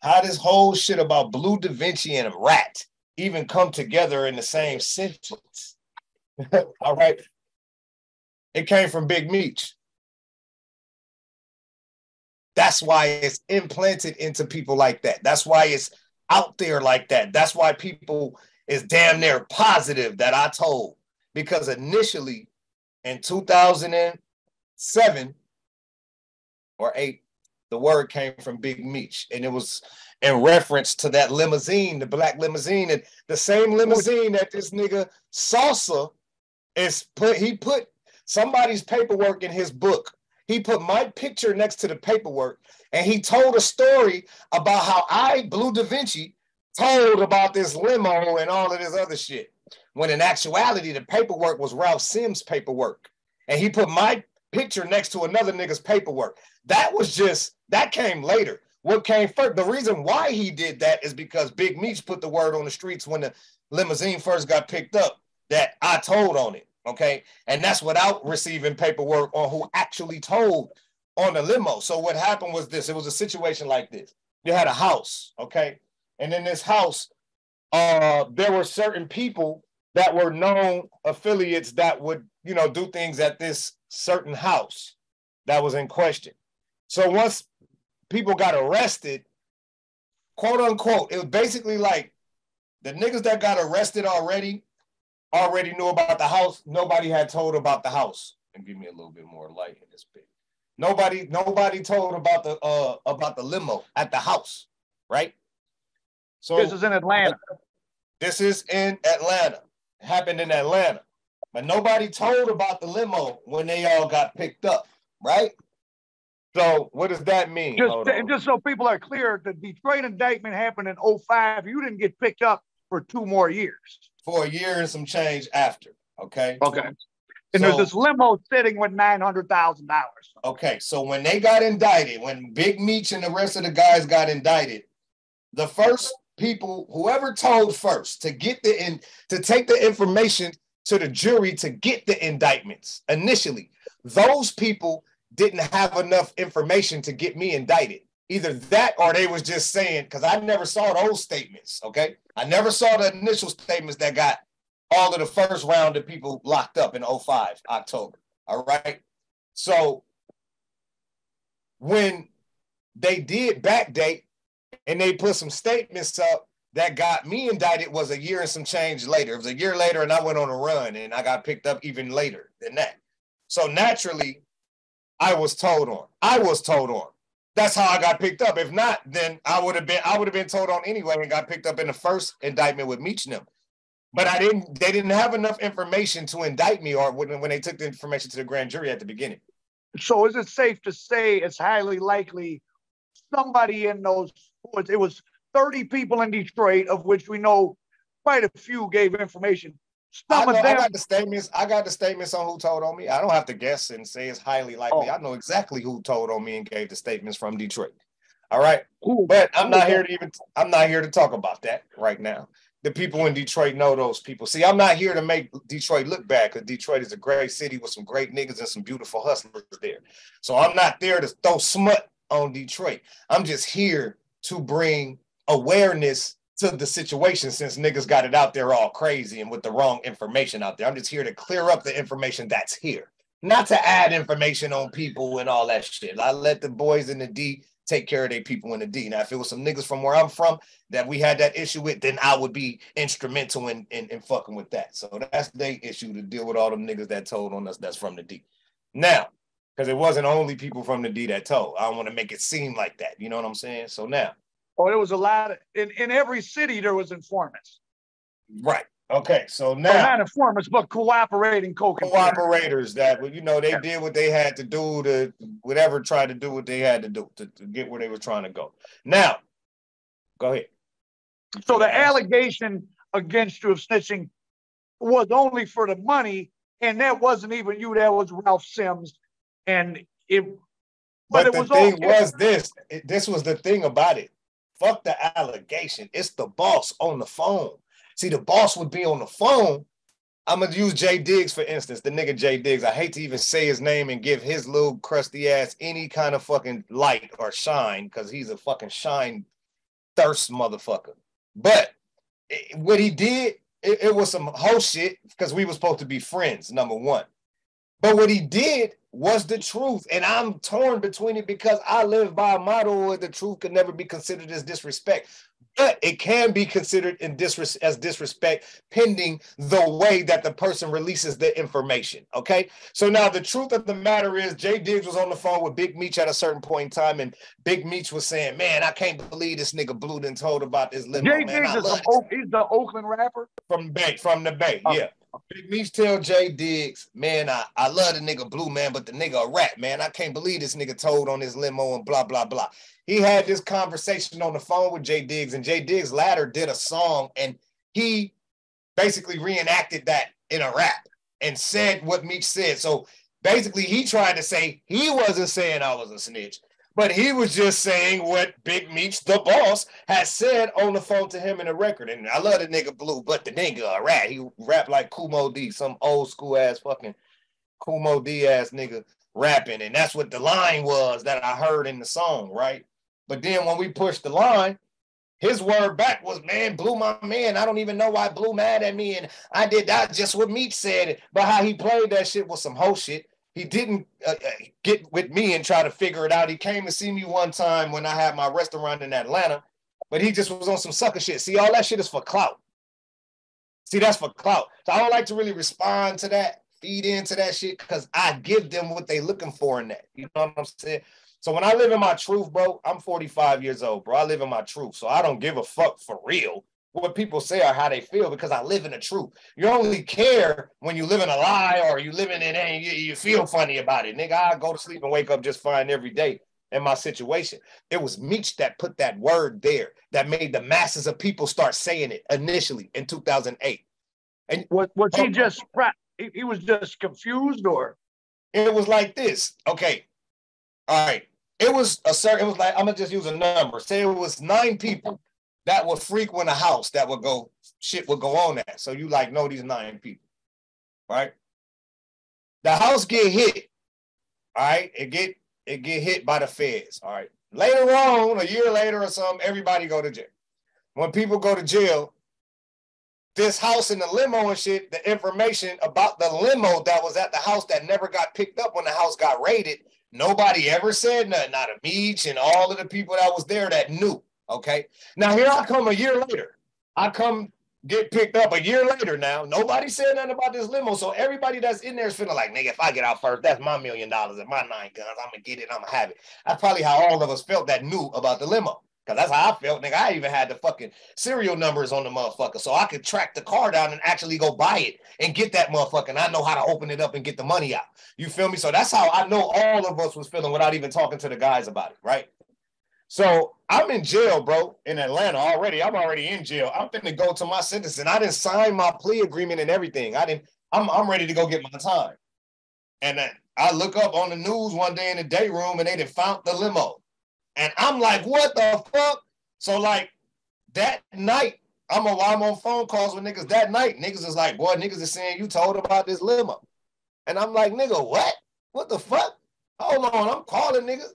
how this whole shit about Bleu Davinci and a rat even come together in the same sentence. All right. It came from Big Meech. That's why it's implanted into people like that. That's why it's out there like that. That's why people is damn near positive that I told. Because initially in 2007 or 8, the word came from Big Meech. And it was in reference to that limousine, the black limousine, and the same limousine that this nigga Salsa is put. He put somebody's paperwork in his book. He put my picture next to the paperwork, and he told a story about how Bleu Davinci, told about this limo and all of this other shit. When in actuality, the paperwork was Ralph Sims' paperwork. And he put my picture next to another nigga's paperwork. That came later. What came first? The reason why he did that is because Big Meech put the word on the streets when the limousine first got picked up that I told on it. Okay. And that's without receiving paperwork on who actually told on the limo. So what happened was this. It was a situation like this. You had a house. Okay. And in this house, there were certain people that were known affiliates that would, do things at this certain house that was in question. So once people got arrested, quote unquote, it was basically like the niggas that got arrested already knew about the house. Nobody had told about the house. And give me a little bit more light in this bit. Nobody told about the limo at the house, right? So this is in Atlanta. This is in Atlanta. It happened in Atlanta. But nobody told about the limo when they all got picked up, right? So what does that mean? Just so people are clear, the Detroit indictment happened in 2005. You didn't get picked up for 2 more years. For a year and some change after, okay? Okay. And there's this limo sitting with $900,000. Okay, so when they got indicted, when Big Meech and the rest of the guys got indicted, the first people, whoever told first to get to take the information to the jury to get the indictments initially, those people didn't have enough information to get me indicted. Either that or they was just saying, because I never saw those statements, okay? I never saw the initial statements that got all of the first round of people locked up in 2005, October, all right? So when they did backdate and they put some statements up that got me indicted was a year and some change later. It was a year later and I went on a run and I got picked up even later than that. So naturally, I was told on. That's how I got picked up. If not, then I would have been told on anyway and got picked up in the first indictment with Meech and them. But they didn't have enough information to indict me or when they took the information to the grand jury at the beginning. So is it safe to say it's highly likely somebody in those, it was 30 people in Detroit, of which we know quite a few gave information. I got the statements. I got the statements on who told on me. I don't have to guess and say it's highly likely. I know exactly who told on me and gave the statements from Detroit. All right. But I'm not here to talk about that right now. The people in Detroit know those people. See, I'm not here to make Detroit look bad because Detroit is a great city with some great niggas and some beautiful hustlers there. So I'm not there to throw smut on Detroit. I'm just here to bring awareness to the situation since niggas got it out there all crazy and with the wrong information out there. I'm just here to clear up the information that's here, not to add information on people and all that shit. I let the boys in the D take care of their people in the D. Now, if it was some niggas from where I'm from that we had that issue with, then I would be instrumental in fucking with that. So that's their issue to deal with all them niggas that told on us that's from the D. Now, because it wasn't only people from the D that told. I don't want to make it seem like that. You know what I'm saying? So now. Oh, there was a lot of, in every city there was informants. Right. Okay. So now. Not informants, but cooperating cooperators that, they did what they had to do to try to do what they had to do to get where they were trying to go. Now, go ahead. So the allegation against you of snitching was only for the money, and that wasn't even you, that was Ralph Sims. And But the thing was this. This was the thing about it. Fuck the allegation. It's the boss on the phone. See, the boss would be on the phone. I'm going to use Jay Diggs, for instance, the nigga Jay Diggs. I hate to even say his name and give his little crusty ass any kind of fucking light or shine because he's a fucking shine thirst motherfucker. But what he did, it was some whole shit because we were supposed to be friends, number one. But what he did was the truth. And I'm torn between it because I live by a motto where the truth can never be considered as disrespect. But it can be considered as disrespect pending the way that the person releases the information, okay? So now the truth of the matter is Jay Diggs was on the phone with Big Meech at a certain point in time, and Big Meech was saying, man, I can't believe this nigga Bleu done told about this limo, Jay man. Diggs is he's the Oakland rapper? From the Bay, yeah. Big Meech tell Jay Diggs, man, I love the nigga Blue, man, but the nigga a rat, man. I can't believe this nigga told on his limo and blah, blah, blah. He had this conversation on the phone with Jay Diggs, and Jay Diggs later did a song, and he basically reenacted that in a rap and said what Meech said. So basically, he tried to say he wasn't saying I was a snitch, but he was just saying what Big Meech, the boss, has said on the phone to him in the record. And I love the nigga Blue, but the nigga a rat. He rapped like Kumo D, some old school ass fucking Kumo D ass nigga rapping. And that's what the line was that I heard in the song, right? But then when we pushed the line, his word back was, man, Blue my man. I don't even know why Blue mad at me. And I did that just what Meech said. But how he played that shit was some whole shit. He didn't get with me and try to figure it out. He came to see me one time when I had my restaurant in Atlanta, but he just was on some sucker shit. See, all that shit is for clout. See, that's for clout. So I don't like to really respond to that, feed into that shit, because I give them what they looking for in that. You know what I'm saying? So when I live in my truth, bro, I'm 45 years old, bro. I live in my truth. So I don't give a fuck for real what people say or how they feel because I live in the truth. You only care when you live in a lie or you live in it and you feel funny about it. Nigga, I go to sleep and wake up just fine every day in my situation. It was Meech that put that word there that made the masses of people start saying it initially in 2008. And was he just, he was just confused or? It was like this. Okay. All right. It was like, I'm gonna just use a number. Say it was 9 people that would frequent a house that would go, shit would go on that. So you like know these 9 people, right? The house get hit, all right? It get hit by the feds, all right? Later on, a year later or something, everybody go to jail. When people go to jail, this house in the limo and shit, the information about the limo that was at the house that never got picked up when the house got raided, nobody ever said nothing, not a Meech and all of the people that was there that knew, okay? Now, here I come a year later. I come get picked up a year later now. Nobody said nothing about this limo, so everybody that's in there is feeling like, nigga, if I get out first, that's my $1 million and my 9 guns. I'm going to get it. I'm going to have it. That's probably how all of us felt that knew about the limo. Because that's how I felt, nigga. I even had the fucking serial numbers on the motherfucker so I could track the car down and actually go buy it and get that motherfucker. And I know how to open it up and get the money out. You feel me? So that's how I know all of us was feeling without even talking to the guys about it, right? So I'm in jail, bro, in Atlanta already. I'm already in jail. I'm finna go to my sentencing. I didn't sign my plea agreement and everything. I'm ready to go get my time. And I look up on the news one day in the day room and they done found the limo. And I'm like, what the fuck? So like that night, I'm on phone calls with niggas that night. Niggas is like, boy, niggas is saying you told about this limo. And I'm like, nigga, what? What the fuck? Hold on, I'm calling niggas.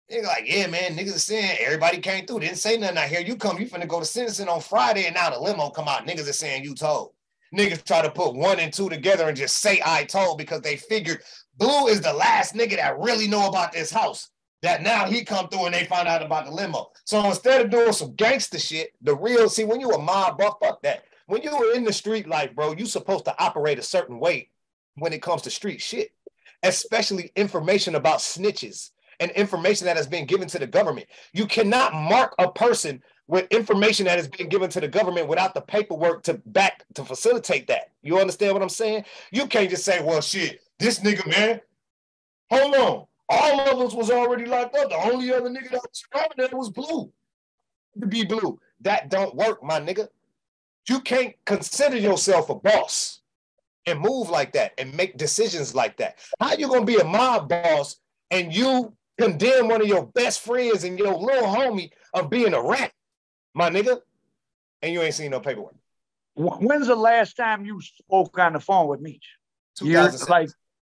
Nigga like, yeah, man, niggas is saying everybody came through. Didn't say nothing. I hear you come, you finna go to sentencing on Friday and now the limo come out. Niggas is saying you told. Niggas try to put 1 and 2 together and just say I told because they figured Blue is the last nigga that really know about this house. That now he come through and they find out about the limo. So instead of doing some gangster shit, the real, see, when you a mob buff, fuck that. When you were in the street life, bro, you supposed to operate a certain way when it comes to street shit, especially information about snitches and information that has been given to the government. You cannot mark a person with information that has been given to the government without the paperwork to facilitate that. You understand what I'm saying? You can't just say, well, shit, this nigga, man, hold on. All of us was already locked up. The only other nigga that was around there was Blue. To be Blue. That don't work, my nigga. You can't consider yourself a boss and move like that and make decisions like that. How you gonna be a mob boss and you condemn one of your best friends and your little homie of being a rat, my nigga, and you ain't seen no paperwork? When's the last time you spoke on the phone with Meech? 2017.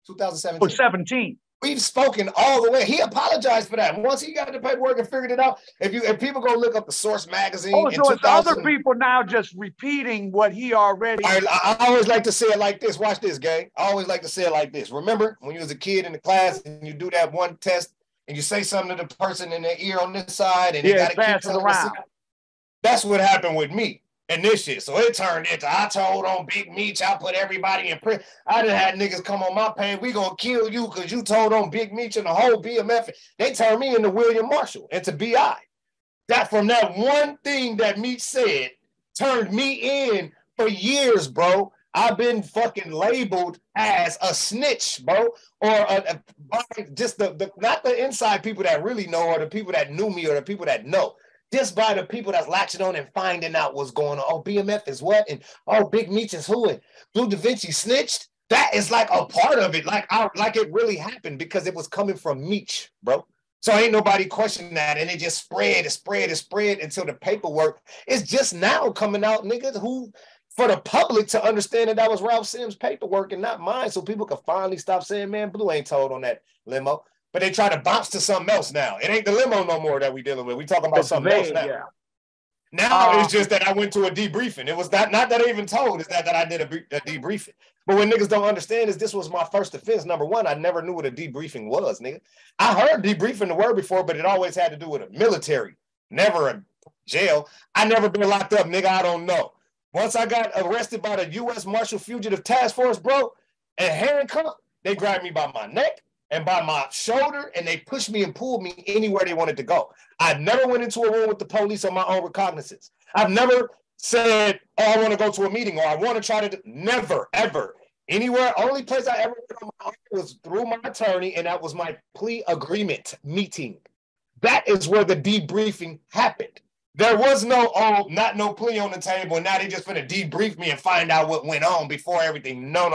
2017. Oh, 17. We've spoken all the way. He apologized for that. Once he got the paperwork and figured it out, if people go look up the Source magazine in so it's other 2000, people now just repeating what he already. I always like to say it like this. Watch this, gang. I always like to say it like this. Remember when you was a kid in the class and you do that one test and you say something to the person in their ear on this side and they got to keep telling around. That's what happened with me and this shit. So it turned into, I told on Big Meech, I put everybody in prison. I done had niggas come on my page, we gonna kill you because you told on Big Meech and the whole BMF. They turned me into William Marshall, into B.I. That from that one thing that Meech said turned me in for years, bro. I've been fucking labeled as a snitch, bro, or just not the inside people that really know, or the people that knew me, or the people that know. Just by the people that's latching on and finding out what's going on. Oh, BMF is what? And oh, Big Meech is who? And Bleu Davinci snitched? That is like a part of it. Like it really happened because it was coming from Meech, bro. So ain't nobody questioning that. And it just spread until the paperwork is just now coming out, niggas, who for the public to understand that was Ralph Sims' paperwork and not mine, so people can finally stop saying, man, Blue ain't told on that limo. But they try to bounce to something else now. It ain't the limo no more that we dealing with. We talking about something else now. Yeah. Now it's just that I went to a debriefing. It was not that I even told, it's that I did a debriefing. But what niggas don't understand is this was my first offense. Number one, I never knew what a debriefing was, nigga. I heard debriefing the word before, but it always had to do with a military, never a jail. I never been locked up, nigga. I don't know. Once I got arrested by the U.S. Marshal Fugitive Task Force, bro, and handcuffed, they grabbed me by my neck and by my shoulder, and they pushed me and pulled me anywhere they wanted to go. I never went into a room with the police on my own recognizance. I've never said, oh, I want to go to a meeting, or I want to try to do. Never, ever. Anywhere, only place I ever went on my own was through my attorney, and that was my plea agreement meeting. That is where the debriefing happened. There was no, not no plea on the table, and now they just finna debrief me and find out what went on before everything. No.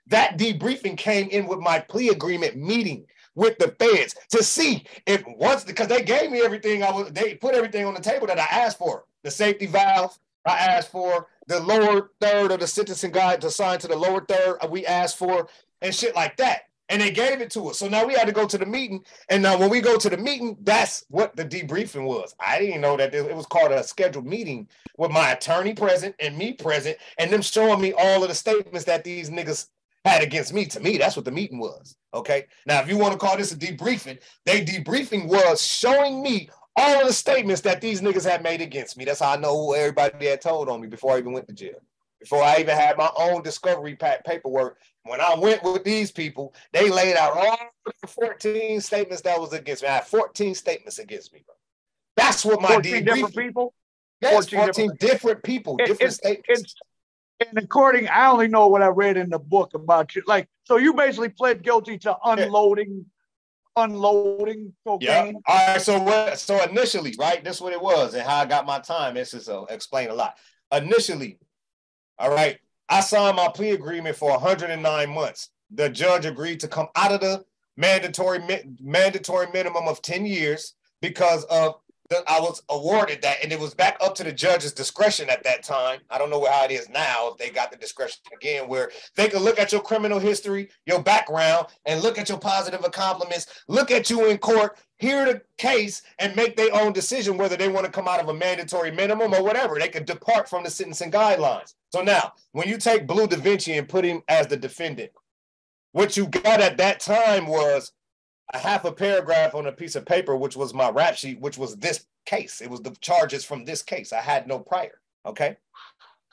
That debriefing came in with my plea agreement meeting with the feds to see if once, because they gave me everything, they put everything on the table that I asked for. The safety valve, I asked for. The lower third of the sentencing guide to assign to the lower third, we asked for, and shit like that. And they gave it to us. So now we had to go to the meeting. And now when we go to the meeting, that's what the debriefing was. I didn't know that it was called a scheduled meeting with my attorney present and me present, and them showing me all of the statements that these niggas had against me. To me, that's what the meeting was. Okay. Now, if you want to call this a debriefing, debriefing was showing me all of the statements that these niggas had made against me. That's how I know who everybody had told on me before I even went to jail. Before I even had my own discovery paperwork. When I went with these people, they laid out all the 14 statements that was against me. I had 14 statements against me, bro. That's what my 14 different people? Yes, 14 different people, different statements. And according, I only know what I read in the book about you. Like, so you basically pled guilty to unloading cocaine. Yeah. All right. So initially, right, this is what it was and how I got my time. This is explain a lot. Initially, all right, I signed my plea agreement for 109 months. The judge agreed to come out of the mandatory minimum of 10 years because of I was awarded that, and it was back up to the judge's discretion at that time. I don't know how it is now, if they got the discretion again, where they could look at your criminal history, your background, and look at your positive accomplishments, look at you in court, hear the case, and make their own decision whether they want to come out of a mandatory minimum or whatever. They could depart from the sentencing guidelines. So now, when you take Bleu Davinci and put him as the defendant, what you got at that time was a half a paragraph on a piece of paper, which was my rap sheet, which was this case. It was the charges from this case. I had no prior, okay?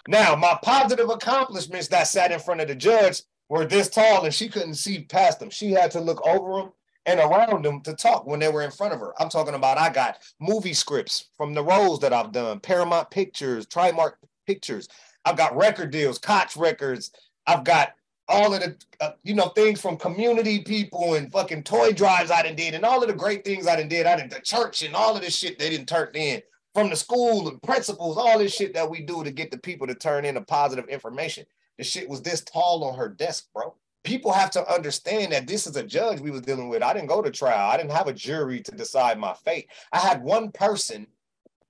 Now, my positive accomplishments that sat in front of the judge were this tall, and she couldn't see past them. She had to look over them and around them to talk when they were in front of her. I'm talking about I got movie scripts from the roles that I've done, Paramount Pictures, Trimark Pictures. I've got record deals, Koch Records. I've got all of the, things from community people and fucking toy drives I done did and all of the great things I done did. I done the church and all of this shit they didn't turn in from the school and principals, all this shit that we do to get the people to turn in a positive information. The shit was this tall on her desk, bro. People have to understand that this is a judge we was dealing with. I didn't go to trial. I didn't have a jury to decide my fate. I had one person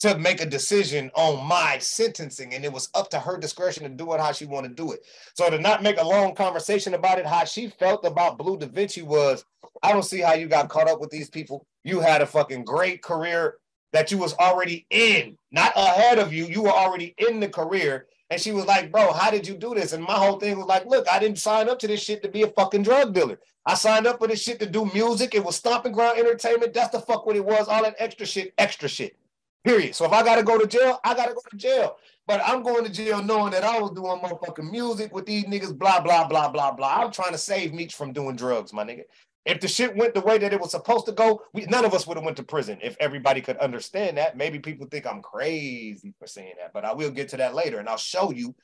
to make a decision on my sentencing, and it was up to her discretion to do it how she wanted to do it. So to not make a long conversation about it, how she felt about Bleu Davinci was, I don't see how you got caught up with these people. You had a fucking great career that you was already in, not ahead of you. You were already in the career. And she was like, bro, how did you do this? And my whole thing was like, look, I didn't sign up to this shit to be a fucking drug dealer. I signed up for this shit to do music. It was stomping ground entertainment. That's the fuck what it was. All that extra shit. Period. So if I got to go to jail, I got to go to jail. But I'm going to jail knowing that I was doing motherfucking music with these niggas, blah, blah, blah, blah, blah. I'm trying to save Meech from doing drugs, my nigga. If the shit went the way that it was supposed to go, none of us would have went to prison. If everybody could understand that, maybe people think I'm crazy for saying that, but I will get to that later, and I'll show you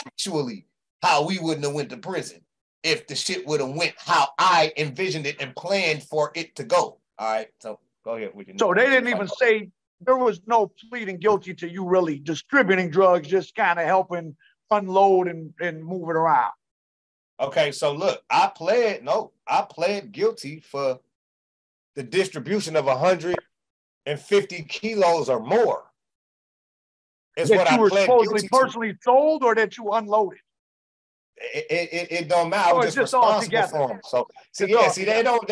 actually how we wouldn't have went to prison if the shit would have went how I envisioned it and planned for it to go. All right, so go ahead with your. So they didn't even say there was no pleading guilty to you really distributing drugs, just kind of helping unload and move it around. Okay, so look, I pled guilty for the distribution of 150 kilos or more. Is what I pled guilty personally sold or that you unloaded? It don't matter. I was just responsible for them. So they don't,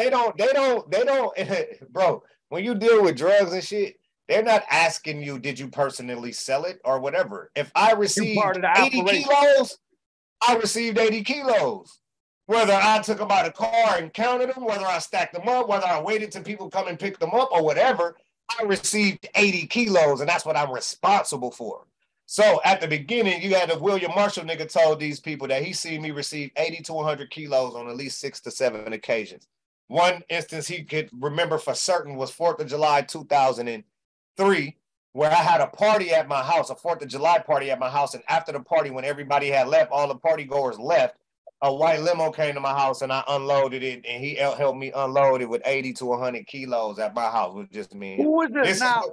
bro, when you deal with drugs and shit, they're not asking you, did you personally sell it or whatever. If I received 80 kilos, I received 80 kilos. Whether I took them out of the car and counted them, whether I stacked them up, whether I waited till people come and pick them up or whatever, I received 80 kilos, and that's what I'm responsible for. So at the beginning, you had a William Marshall nigga told these people that he seen me receive 80 to 100 kilos on at least 6 to 7 occasions. One instance he could remember for certain was 4th of July, 2003, where I had a party at my house, a 4th of July party at my house. And after the party, when everybody had left, all the party goers left, a white limo came to my house and I unloaded it. And he helped me unload it with 80 to 100 kilos at my house, with just me. Who is this now?